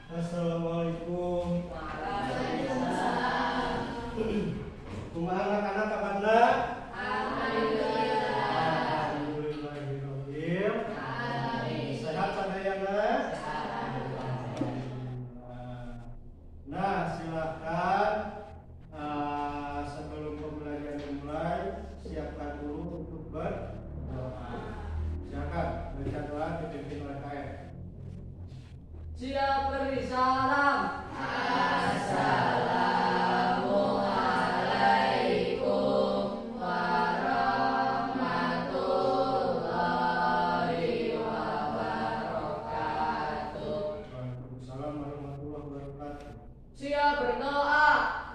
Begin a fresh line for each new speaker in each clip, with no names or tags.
Assalamualaikum.
Waalaikumsalam.
Kumaha anak-anak kabarna?
Alhamdulillah.
Alhamdulillahirabbil alamin. Sehat sadayana? Nah, silakan sebelum pembelajaran dimulai, siapkan dulu untuk berdoa. Silakan baca doa dipimpin oleh KM.
Siap beri salam. Assalamualaikum warahmatullahi wabarakatuh.
Waalaikumsalam warahmatullahi wabarakatuh.
Siap berdoa.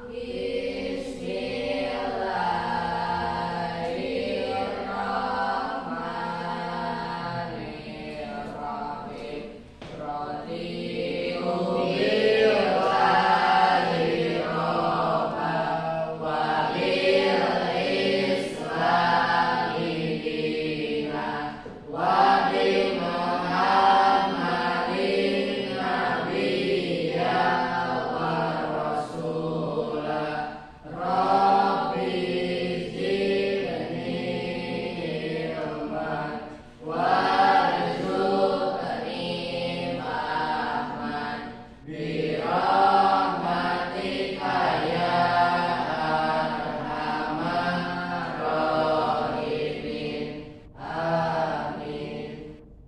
Bismillahirrahmanirrahim. Radiu billahi robba wa bil islami dina wa bi Muhammadin nabiyya wa rasula. Rabbi zidni ilman warzuqni fahman bi rahmatika ya arhamar rahimin. Amin.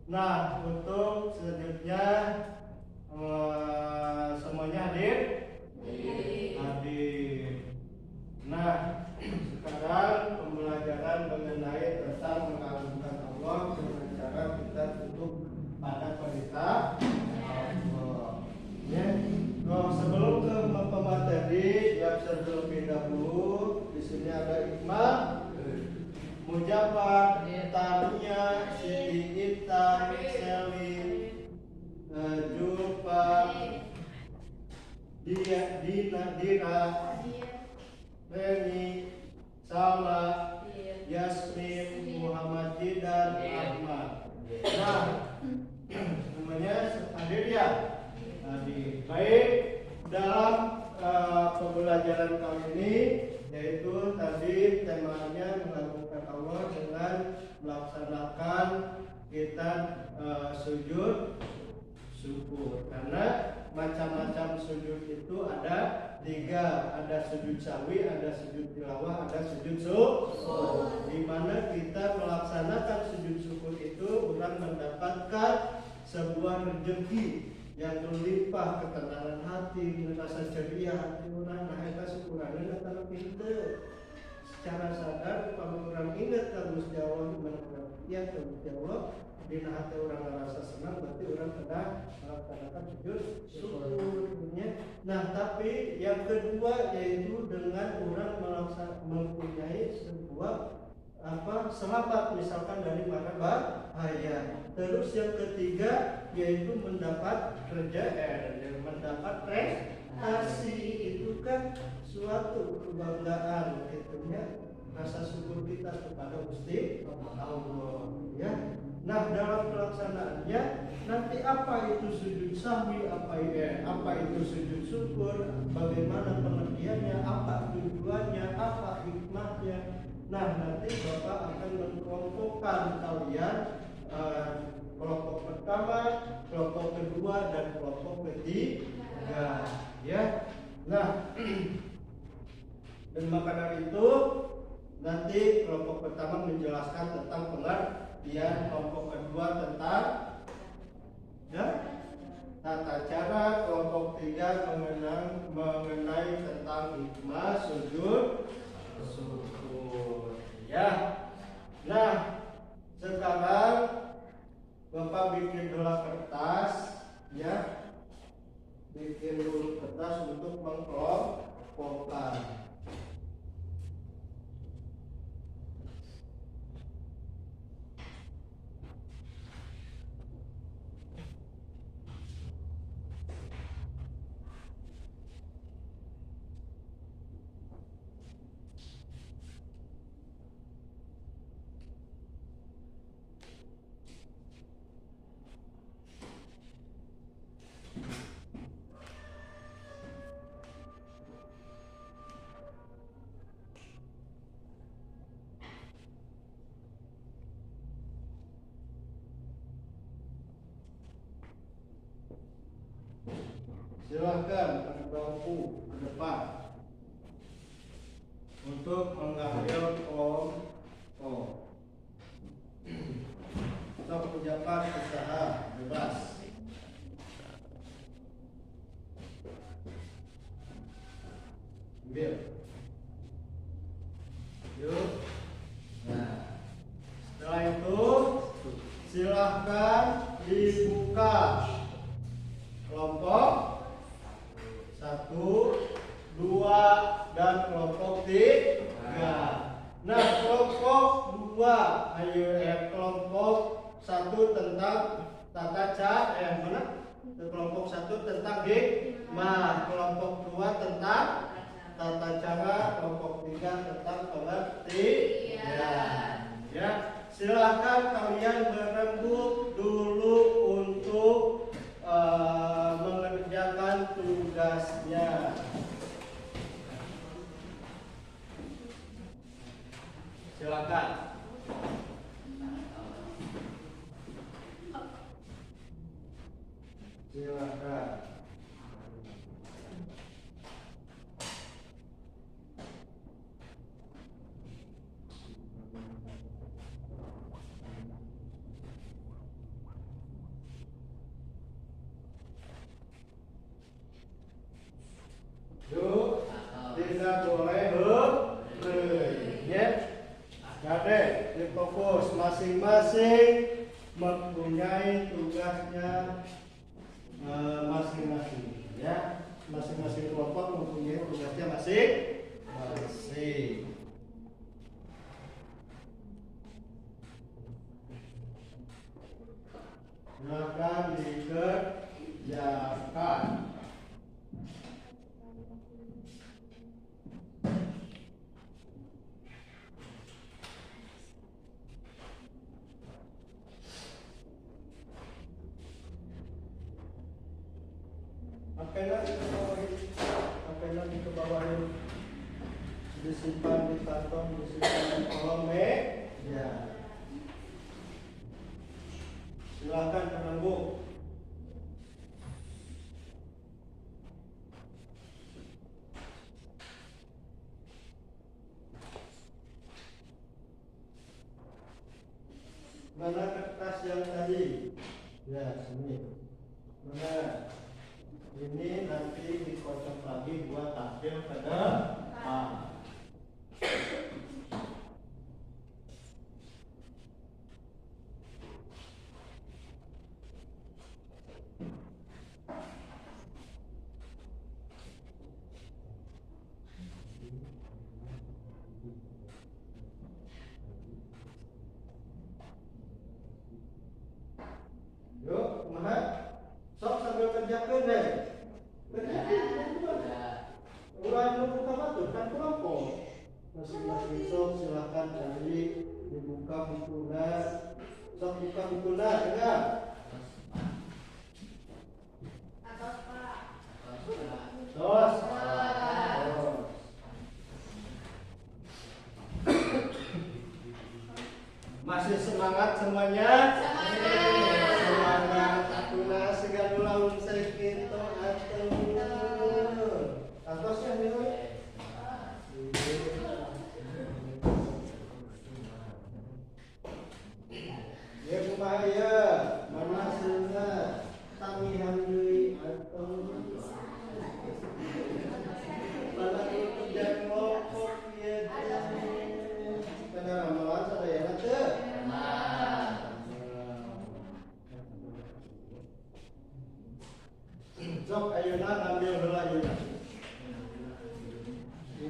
Nah, untuk selanjutnya semuanya hadir? Hadir. Nah, sekarang pembelajaran mengenai tentang mengagungkan Allah dengan cara kita tunduk pada perintah Allah. Ya. Nah, sebelum ke pemateri, yang terlebih dahulu di sini ada Iqmal, Mujabar, Tania, Siti Intan, Selin, Julfa, Dira, Reni, Salma, Yasmin, Muhammad Jidan, Ahmad. Nah, semuanya hadir ya? Hadir. Baik, dalam pembelajaran kali ini, yaitu tadi temanya mengagungkan Allah dengan melaksanakan kita sujud syukur. Karena macam-macam sujud itu ada 3, ada sujud sahwi, ada sujud tilawah, ada sujud syukur. Di mana kita melaksanakan sujud syukur itu orang mendapatkan sebuah rezeki yang berlimpah, ketenangan hati, rasa ceria hati orang. Nah, eta syukuranna datang pinter. Secara sadar kalau orang ingat ka Gusti Allah, ya ka Gusti Allah, dina hati orang merasa senang, berarti orang sedang melaksanakan sujud syukurnya. Nah, tapi yang kedua yaitu dengan orang mempunyai sebuah selamat, misalkan dari mana bahaya. Terus yang ketiga yaitu mendapat mendapat prestasi. Itu kan suatu kebanggaan, itunya rasa syukur kita kepada Gusti Allah, ya. Nah, dalam pelaksanaannya nanti apa itu sujud sahwi, apa itu sujud syukur, bagaimana pengertiannya, apa tujuannya, apa hikmahnya. Nah, nanti Bapak akan mengkelompokkan kalian, kelompok pertama, kelompok kedua, dan kelompok ketiga, ya. Nah, dan maka dari itu nanti kelompok pertama menjelaskan tentang pengertian, kelompok kedua tentang tata cara, kelompok tiga mengenai tentang hikmah sujud syukur, ya. Nah, sekarang Bapak bikin dulu kertas, ya. Bikin dulu kertas untuk mengkelompokkan. Silakan berbahu ke depan untuk mengambil kelompok. Untuk pejabat usaha bebas. Ambil. Yuk. Nah, setelah itu silahkan dibuka kelompok 1, 2, dan kelompok 3. Nah, kelompok 2, kelompok 1 tentang tata cara, mana? Kelompok 1 tentang hikmah, kelompok 2 tentang tata cara, kelompok 3 tentang pengertian. Ya, silahkan kalian berembuk dulu untuk mengerjakan tugasnya. Silakan. Silakan. Yuk, tidak boleh ya. Jadi, difokus masing-masing mempunyai tugasnya masing-masing, ya. Masing-masing kelompok mempunyai tugasnya masing-masing. Silakan dikerjakan. Apakah dikebawahin, disimpan di kantong, disimpan di kolom meja. Silakan menunggu. Mana kertas yang tadi? Ya, sini. Mana? Ini nanti dikocok lagi buat tampil ke depan. Yuk, mana? Sok sambil kerjakan deh. Ulang buka batu kan kelompok. Masing-masing sok silakan cari dibuka bukunya. Sok buka bukunya, enggak? Tos. Masih semangat semuanya? Semangat. Tuna segala laun sekito atas yang ini. Ya kumaya, mana sehingga tangihan deui atau mana kerja kelompok ya. Karena ramalan sadayana teh. Sok ayeuna ambil heula ayeuna.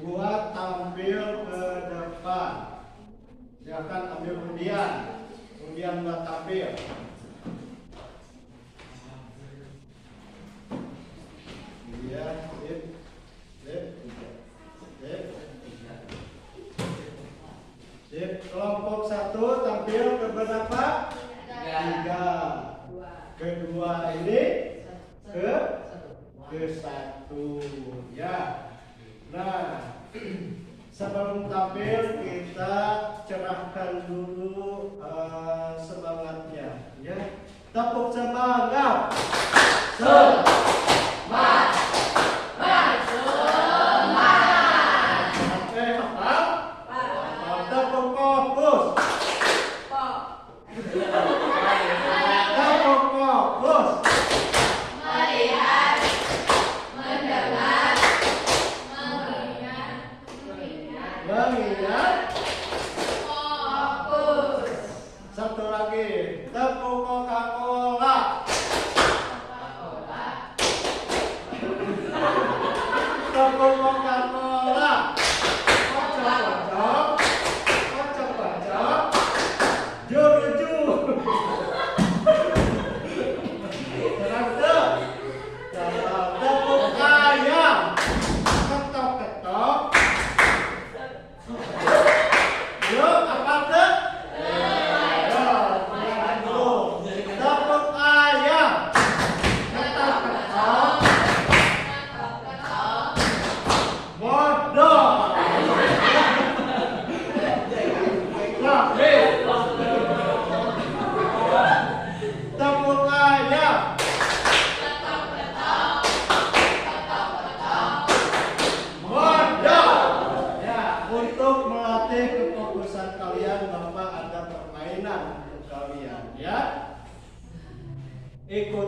Buat tampil ke depan. Silakan ambil undian. Undian buat tampil. Iya, sip. Sip. Kelompok 1 tampil ke berapa? 3. Kedua ini ke 1 ya. Nah, sebelum tampil kita cerahkan dulu semangatnya ya. Tepuk semangat. Semangat.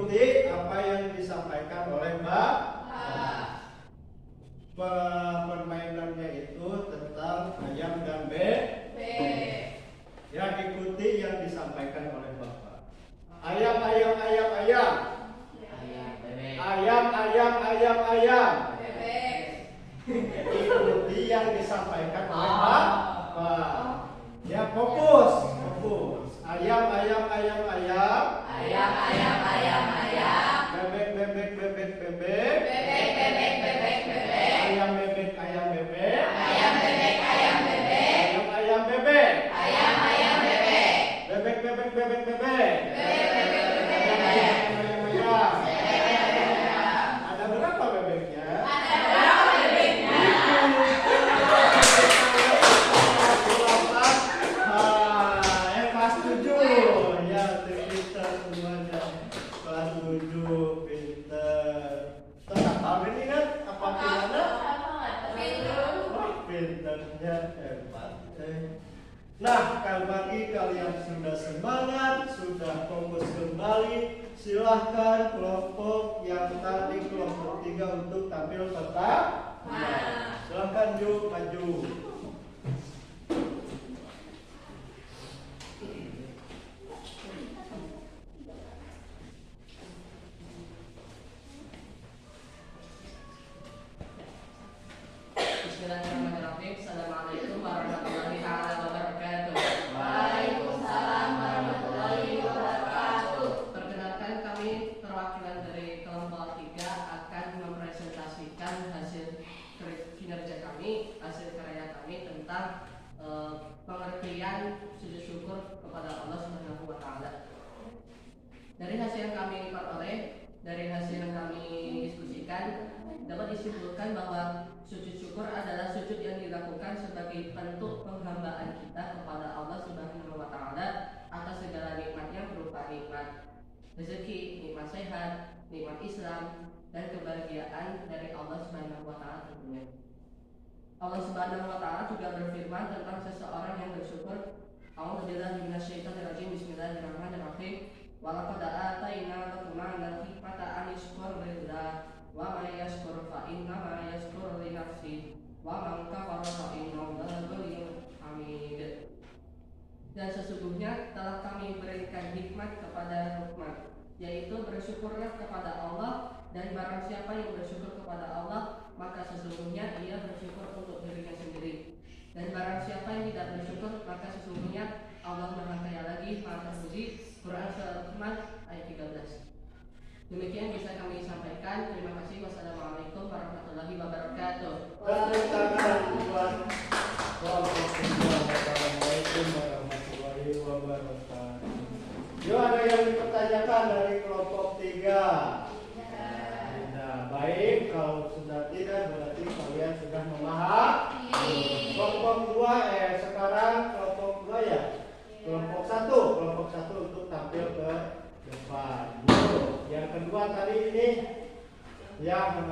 ikuti apa yang disampaikan oleh Mbak. Permainannya itu tentang ayam dan bebek. Ya, ikuti yang disampaikan oleh Bapak. Ayam, ayam, ayam, ayam. Ayam, ayam, ayam, ayam. Ikuti yang disampaikan oleh Bapak. Ya, fokus, fokus. Ayam, ayam, ayam, ayam.
Ayam, ayam, ayam, ayam.
Bebek, bebek, bebek, bebek.
Bebek, bebek, bebek, bebek.
Ayam bebek, ayam bebek.
Ayam bebek, ayam bebek.
Ayam, ayam bebek.
Ayam, ayam bebek.
Bebek, bebek, bebek, bebek.
Bebek, bebek, bebek, bebek.
Ayam. Ada berapa bebeknya?
Ada berapa bebeknya?
Yang kelas 7. Ya, pinter semuanya. Kelas 7, pinter. Tetap tahun ini kan? Apa gimana? Wah, pinternya hebat. Nah, bagi kalian sudah semangat, sudah fokus kembali, silahkan kelompok yang tadi kelompok 3 untuk tampil pertama. Silahkan yuk maju.
Bismillahirrahmanirrahim. Assalamualaikum warahmatullahi wabarakatuh.
Waalaikumsalam warahmatullahi wabarakatuh.
Perkenalkan, kami perwakilan dari kelompok 3 akan mempresentasikan hasil kinerja kami, hasil karya kami tentang pengertian sujud syukur kepada Allah Subhanahu wa taala. Dari hasil yang kami peroleh, dari hasil yang kami diskusikan, dapat disimpulkan bahwa sujud syukur adalah sujud yang dilakukan sebagai bentuk penghambaan kita kepada Allah Subhanahu wa taala atas segala nikmatnya berupa nikmat rezeki, nikmat sehat, nikmat Islam, dan kebahagiaan dari Allah Subhanahu wa taala tentunya. Allah Subhanahu wa taala juga berfirman tentang seseorang yang bersyukur. A'udzubillahi minasyaitonirrajim. Bismillahirrahmanirrahim. Wa laqad ataina luqman al-hikmata an yashkur lillah wa man yashkur fa inna ma yashkur li nafsi wa man kafara fa inna Allaha ghaniyyun hamid. Dan sesungguhnya telah kami berikan hikmat kepada Luqman, yaitu bersyukurlah kepada Allah, dan barang siapa yang bersyukur kepada Allah maka sesungguhnya ia bersyukur untuk dirinya sendiri, dan barang siapa yang tidak bersyukur maka sesungguhnya Allah Maha Kaya lagi Maha Terpuji. Quran Surah Luqman ayat 13. Demikian bisa kami sampaikan. Terima kasih. Wassalamualaikum warahmatullahi wabarakatuh.
Tepuk tangan buat kelompok 3. Assalamualaikum warahmatullahi wabarakatuh. Yuk, ada yang dipertanyakan dari kelompok 3? Nah, baik. Kalau sudah tidak, berarti kalian sudah memahami. Kelompok 2, sekarang kelompok 2 ya. Kelompok 1 untuk tampil ke depan. Yang kedua tadi ini yang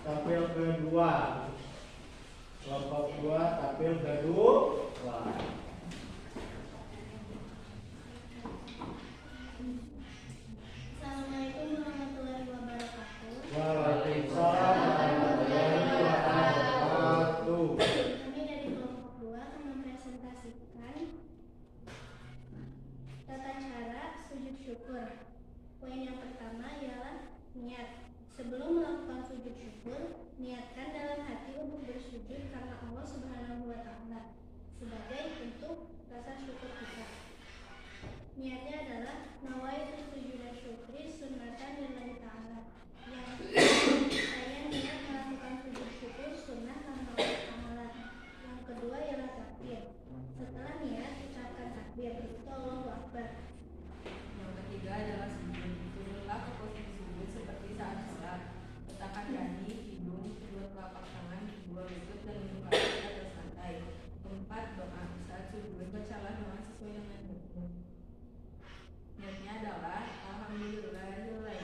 tampil kedua. Kelompok 2 tampil kedua.
Assalamualaikum warahmatullahi wabarakatuh.
Waalaikumsalam warahmatullahi wabarakatuh.
Kami dari kelompok 2 akan mempresentasikan tata cara sujud syukur. Poin yang pertama ialah niat. Sebelum melakukan sujud syukur, niatkan dalam hati untuk bersujud karena Allah Subhanahu wa taala sebagai bentuk rasa syukur kita. Niatnya adalah nawaitu sujuda syukri sunnatan lillahi ta'ala, yang saya niat melakukan sujud syukur sunnah karena Allah Ta'ala. Yang kedua ialah takbir. Setelah niat, ucapkan takbir, itu Allahu Akbar.
Yang ketiga adalah sujud. Turunlah ke posisi sujud seperti saat sholat. Letakkan kaki, hidung, kedua telapak tangan, dua lutut dan ujung kaki di atas lantai. Keempat, doa. Saat sujud, bacalah doa sesuai dengan buku. Niatnya adalah alhamdulillahirobbilalamin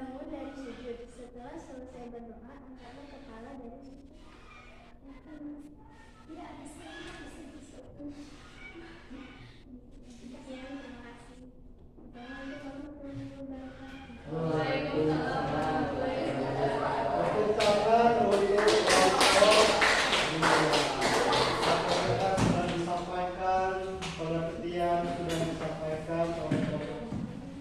bangun dari sujud. Setelah selesai berdoa, angkatlah kepala dari sujud. Tidak ada salah di situ. Sekian, terima kasih. Assalamualaikum warahmatullahi wabarakatuh.
Waalaikumsalam warahmatullahi wabarakatuh.
Tepuk tangan untuk kelompok 2. Sudah disampaikan, pengertian sudah disampaikan oleh kelompok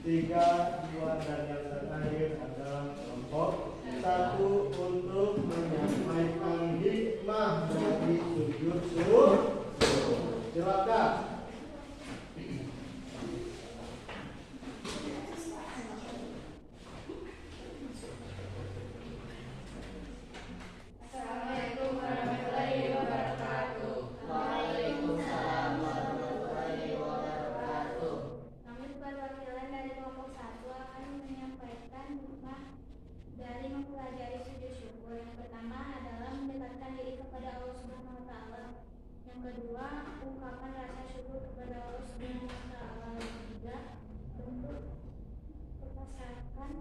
3, 2, dan yang terakhir adalah kelompok 1 untuk menyampaikan hikmah dari sujud syukur. Silakan.
Assalamualaikum warahmatullahi wabarakatuh. Waalaikumsalam warahmatullahi wabarakatuh.
Kami perwakilan dari kelompok 1 akan menyampaikan hikmah dari mempelajari sujud syukur. Yang pertama adalah mendekatkan diri kepada Allah Subhanahu wa taala. Yang kedua, ungkapan rasa syukur kepada Allah Subhanahu wa taala. Yang ketiga, bentuk kepasrahan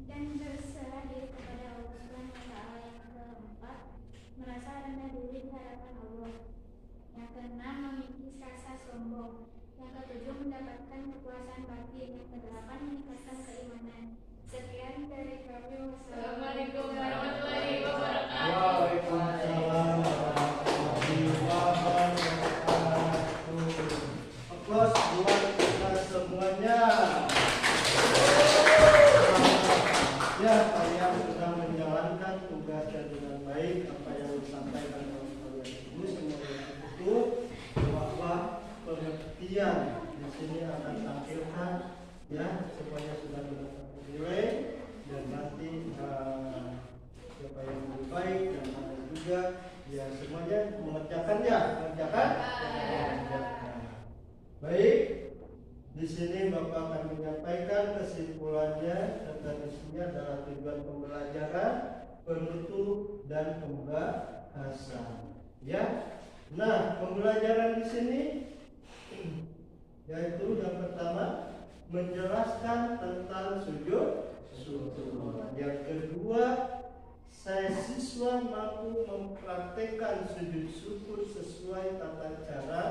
dan berserah diri kepada Allah Subhanahu wa taala. Yang keempat, merasa rendah diri di hadapan Allah. Yang keenam, memiliki rasa sombong. Yang ketujuh, mendapatkan kepuasan batin. Yang kedelapan, meningkatkan keimanan. Sekian dari kami.
Assalamualaikum warahmatullahi wabarakatuh.
Waalaikumsalam warahmatullahi wabarakatuh. Aplaus buat kita semuanya. Ya, kalian sudah menjalankan tugasnya dengan baik. Apa yang disampaikan oleh kalian itu semuanya itu bahwa pengertian di sini akan tampilkan ya semuanya sudah mendapatkan nilai dan nanti siapa yang lebih baik dan mana juga ya semuanya mengerjakannya, mengerjakan. Baik, di sini Bapak akan menyampaikan kesimpulannya serta isinya adalah tujuan pembelajaran, penutup dan pembahasan. Ya, nah pembelajaran di sini yaitu yang pertama menjelaskan tentang sujud syukur. Yang kedua, saya siswa mampu mempraktekkan sujud syukur sesuai tata cara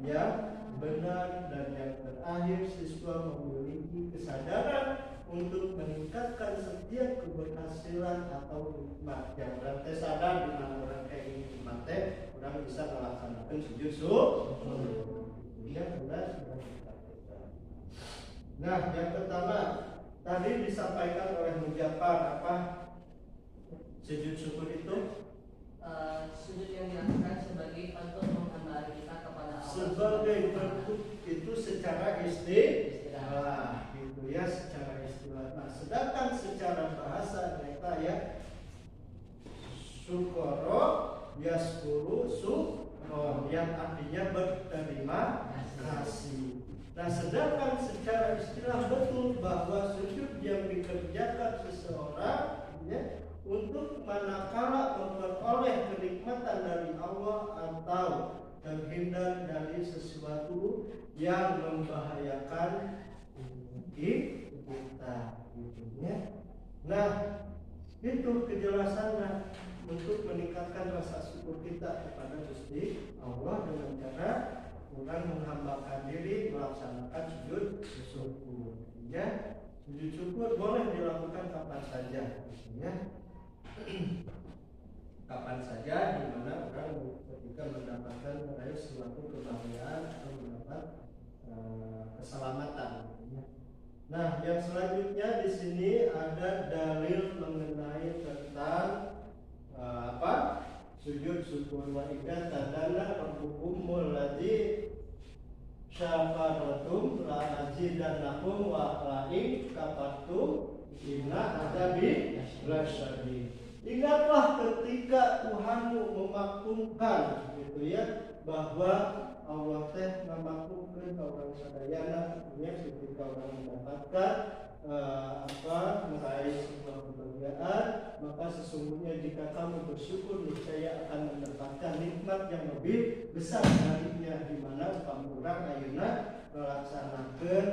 yang benar. Dan yang terakhir, siswa memiliki kesadaran untuk meningkatkan setiap keberhasilan atau nikmat. Yang berarti sadar di mana orang kayak ini nikmat, orang bisa melaksanakan sujud syukur. Ya benar sudah dipraktekkan. Nah, yang pertama tadi disampaikan oleh Mujafar apa sujud syukur itu?
Sujud yang dilakukan sebagai bentuk menghambari kita kepada Allah.
Sebagai bentuk itu secara istilah, gitu ya, secara istilah. Nah, sedangkan secara bahasa mereka ya syukoro yaskuru syukron yang artinya berterima kasih. Nah, sedangkan secara istilah betul bahwa sujud yang dikerjakan seseorang ya untuk manakala memperoleh kenikmatan dari Allah atau terhindar dari sesuatu yang membahayakan kita, gitu ya. Nah, itu kejelasannya untuk meningkatkan rasa syukur kita kepada Gusti Allah dengan cara orang menghambakan diri melaksanakan sujud syukur. Ya, sujud syukur boleh dilakukan kapan saja, ya. Kapan saja di mana orang ketika mendapatkan suatu kebahagiaan atau mendapat keselamatan. Nah, yang selanjutnya di sini ada dalil mengenai tentang sujud syukur wa idza tadalla rabbukumul ladzi syafaratum la azidannakum wa la'in kafartum inna azabi lasyadid. Ingatlah ketika Tuhanmu memaklumkan gitu ya bahwa Allah teh memaklumkan orang sadayana, artinya ketika orang mendapatkan meraih sebuah kebahagiaan, maka sesungguhnya jika kamu bersyukur niscaya akan mendapatkan nikmat yang lebih besar darinya, di mana kamu orang ayeuna melaksanakan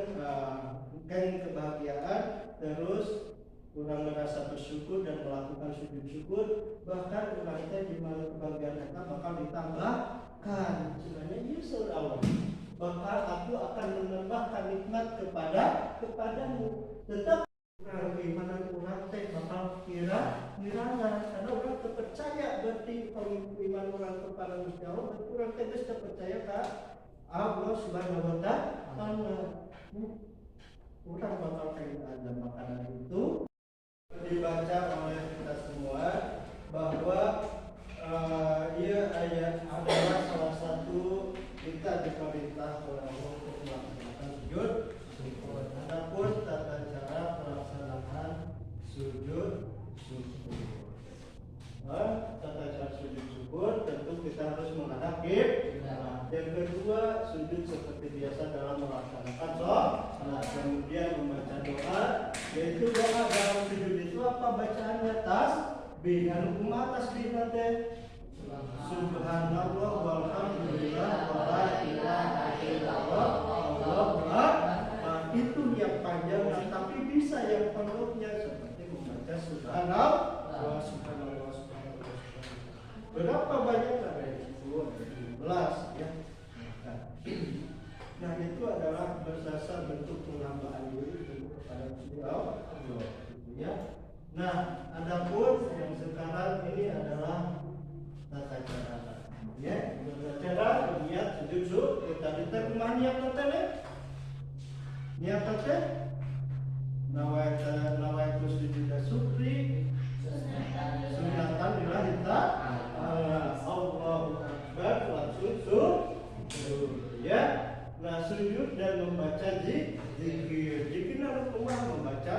kebahagiaan terus orang merasa bersyukur dan melakukan sujud syukur, bahkan orang teh di mana kebahagiaan kita bakal ditambahkan. Sebenarnya iya surah Allah. Bahkan aku akan menambahkan nikmat kepadamu. Tetap keimanan orang teh bakal kirana karena orang terpercaya berarti iman orang kepada Gusti Allah, berarti orang teh geus terpercaya ka Allah Subhanahu wa taala. Orang bakal kayak ada makanan itu dibaca oleh kita semua bahwa ia adalah salah satu kita diperintah oleh Allah untuk melaksanakan sujud syukur. Adapun tata cara pelaksanaan sujud syukur, tata cara sujud syukur tentu kita harus menghadap kiblat. Yang kedua, sujud seperti biasa dalam melaksanakan sholat. Kemudian membaca doa, yaitu doa dalam sujud itu apa bacaannya? Tasbih. Kumaha tasbih nanti? Subhanallah walhamdulillah wala ilaha illallah wallahu akbar. Itu yang panjang, tapi bisa yang pendeknya seperti membaca subhanallah subhanallah subhanallah. Berapa banyak ada itu? 12 ya. Nah itu adalah bersasar bentuk penghambaan diri kepada Allah, gitu ya. Nah, adapun yang sekarang ini adalah tata cara, ya. Tata cara niat sujud syukur. Tadi kita niat tadi, niat tadi. Nawaitu sujud syukri, sunatan lillahi ta'ala. Allahu akbar wa sujud, ya. Nah, sujud dan membaca zikir. Zikir harus membaca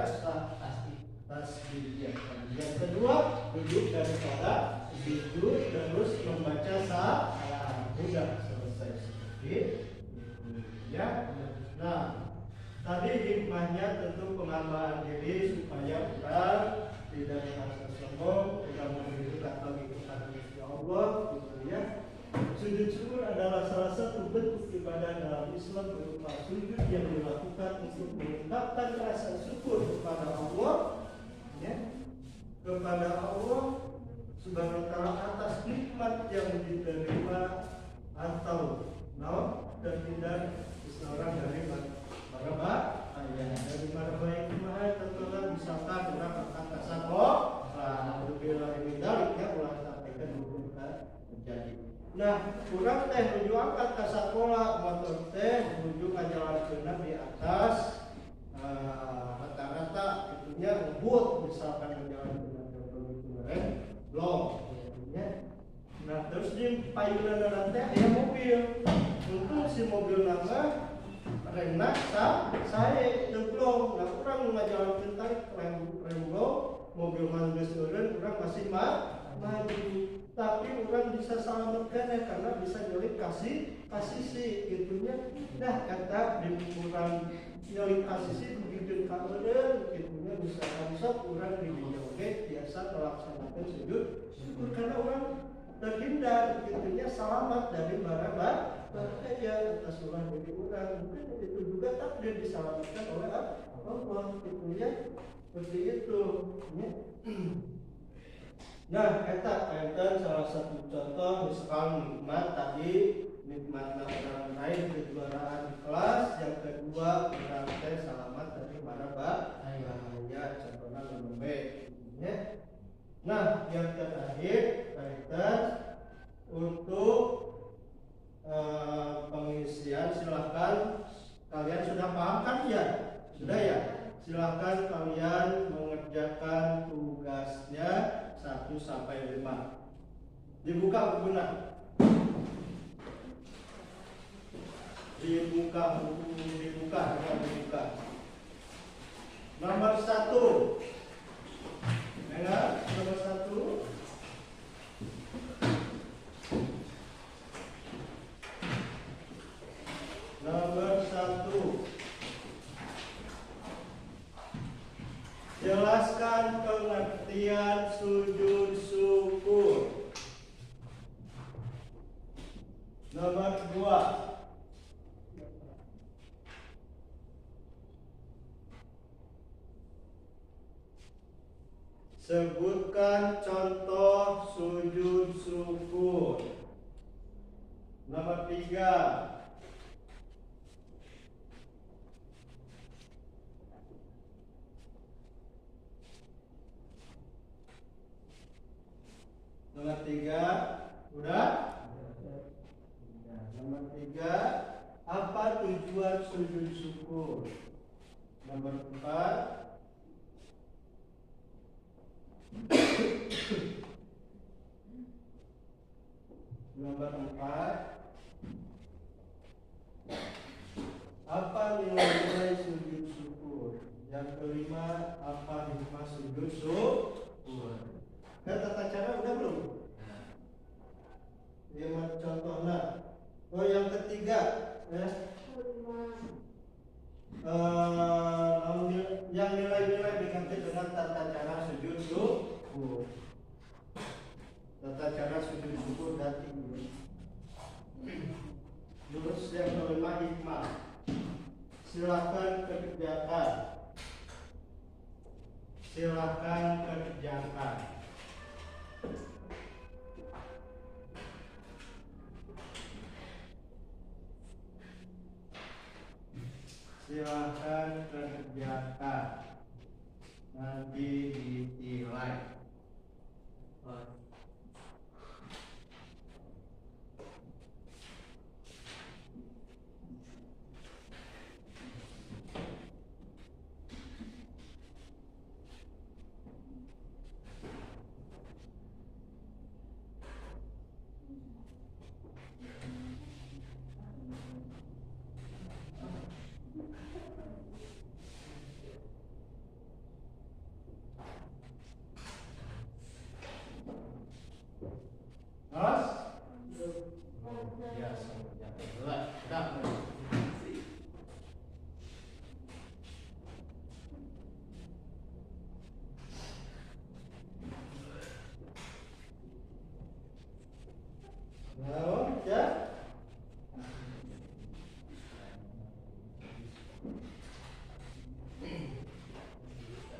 tasbih. Yang kedua, duduk daripada sujud terus membaca salam. Sudah selesai seperti itu, ya. Nah, tadi hikmahnya tentu pengambahan diri supaya kita tidak merasa sombong, tidak menunjukkan bagi kepada Allah, gitu ya. Sujud syukur adalah salah satu bentuk ibadah dalam Islam berupa sujud yang dilakukan untuk mengungkapkan rasa syukur kepada Allah, ya, kepada Allah Subhanahu wa taala atas nikmat yang diterima atau dan tidak seorang dari maraba ayah dari maraba yang kemarin tentulah misalkan orang akan kasar bila ini daliknya ulah sampaikan hukum terjadi. Nah, kurang teh menuju angkat ke sekolah, motor teh menuju ke jalan sunat di atas rata-rata itunya ngebut, misalkan di jalan sunat kemarin blok, ya. Nah, terus di payunan nanti ada mobil, untuk si mobil nama renak saya teblong. Nah, kurang ngajalan tentang rem blok, mobil manggis orang masih maju. Tapi orang bisa selamatkan ya karena bisa nyelip kasih si itunya. Nah kata di kurang nyelip kasih si begitu kamunan itunya bisa langsung orang di joget biasa melaksanakan sujud syukur karena orang terhindar itunya selamat dari bahaya atas ulah diri orang. Mungkin itu juga takdir diselamatkan oleh Allah itunya seperti itu, ya. Nah, eta salah satu contoh misalkan nikmat tadi, nikmat orang lain kejuaraan di kelas, yang kedua berarti selamat dari bahaya, contohnya lembek, ya. Nah, yang terakhir kaitan untuk pengisian, silahkan kalian sudah paham kan ya? Sudah ya? Silahkan kalian mengerjakan tugasnya 1 sampai 5. Dibuka bukunya. Dibuka. Nomor 1. Dengar, nomor 1. Nomor 1. Jelaskan pengertian sujud syukur. Nomor 2. Sebutkan contoh sujud syukur. Nomor 3. Nomor 3. Udah? Nomor 3. Apa tujuan sujud syukur? Nomor 4. Nomor 4. Apa nilai-nilai sujud syukur? Yang kelima, apa hikmah sujud syukur? Tata cara udah belum? Lima contohnya. Oh, yang ketiga, yang nilai-nilai diganti dengan tata cara sujud syukur. Tata cara sujud syukur ganti. Terus yang kelima, hikmah. Silakan kerjakan. Silakan kerjakan. Silakan kerjakan. Nanti ditilai.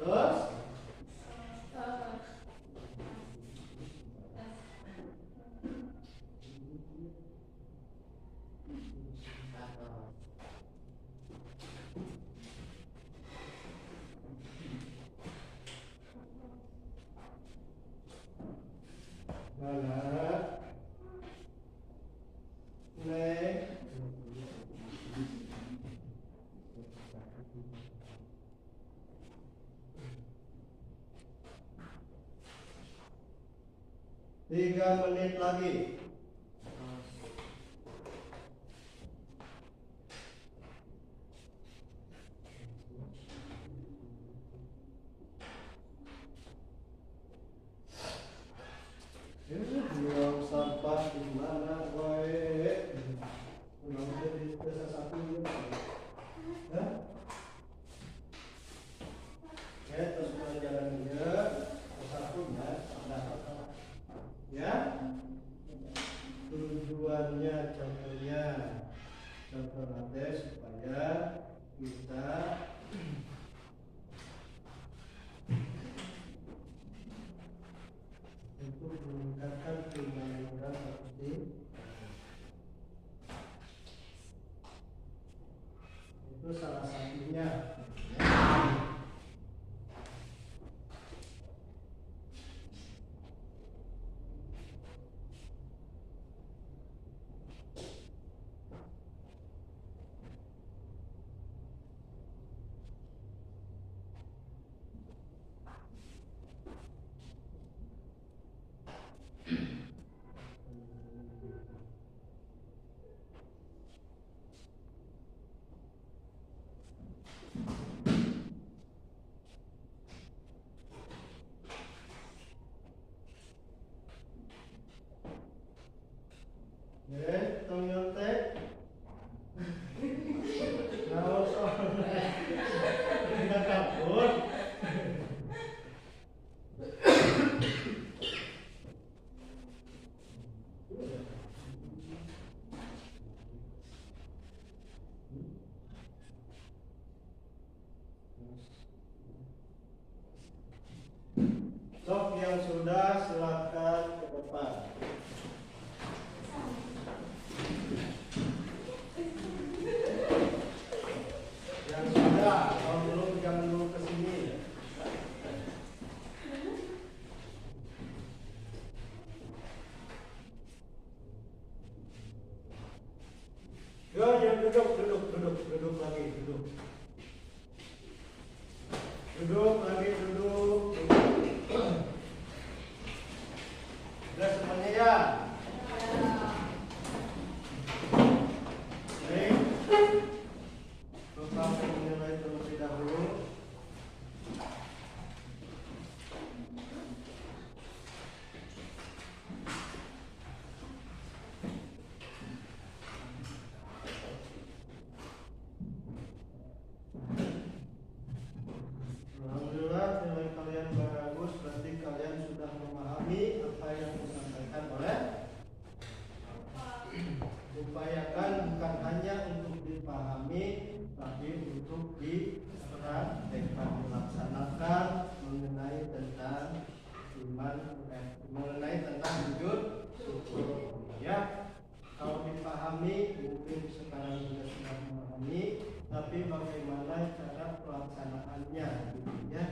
Terus? Ya, Tiga menit lagi. Buang sampah di mana, woy? Nggak usah di desa sapi juga. Ya? Oke, terus pelajarannya satunya ya. Tujuannya contohnya contoh nanti supaya kita itu meningkatkan keimanan kita seperti itu salah satunya. Tong nyontek. Nah, soalnya tidak kabur. sudah silakan ke depan. Yang sudah, kalau belum jangan dulu ke sini. Ya, duduk lagi, duduk. Duduk lagi, duduk. Sudah semuanya ya? Baik. Bapak akan menilai terlebih dahulu. Alhamdulillah, nilai kalian bagus. Berarti kalian sudah memahami apa yang disampaikan oleh Bapak. Upayakan bukan hanya untuk dipahami, tapi untuk dipraktekkan, dilaksanakan mengenai tentang iman, mengenai tentang sujud syukur. Ya, kalau dipahami mungkin sekarang sudah memahami, tapi bagaimana cara pelaksanaannya, gitu ya,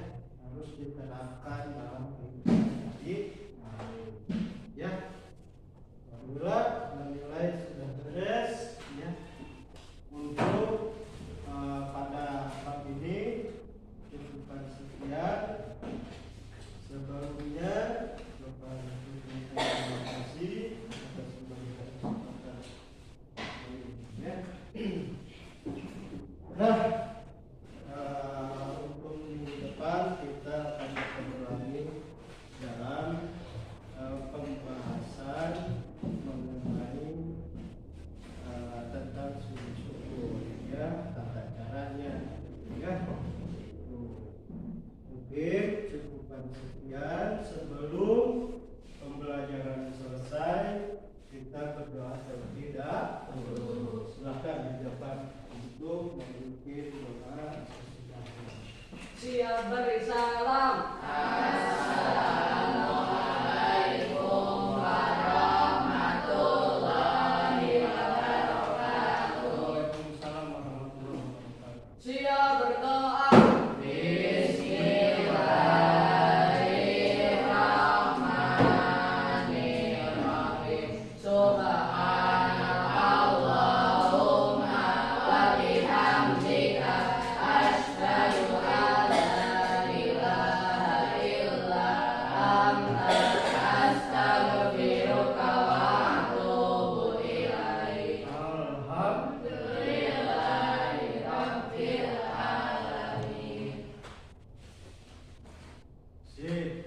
harus diterapkan dalam kehidupan sehari-hari. Ya, alhamdulillah menilai sudah beres. Ya, untuk pada bab ini cukupkan sekian. Sebelumnya Bapak terima kasih atas memberikan kesempatan ini. Ya. Nah, untuk minggu depan kita akan kembali dalam pembahasan mengenai tentang sujud syukur, ya, tata caranya, ya. Mungkin cukupkan sekian. Sebelum pembelajaran selesai, kita berdoa terlebih dahulu. Silakan di depan untuk memimpin doa sesudah.
Siap beri salam.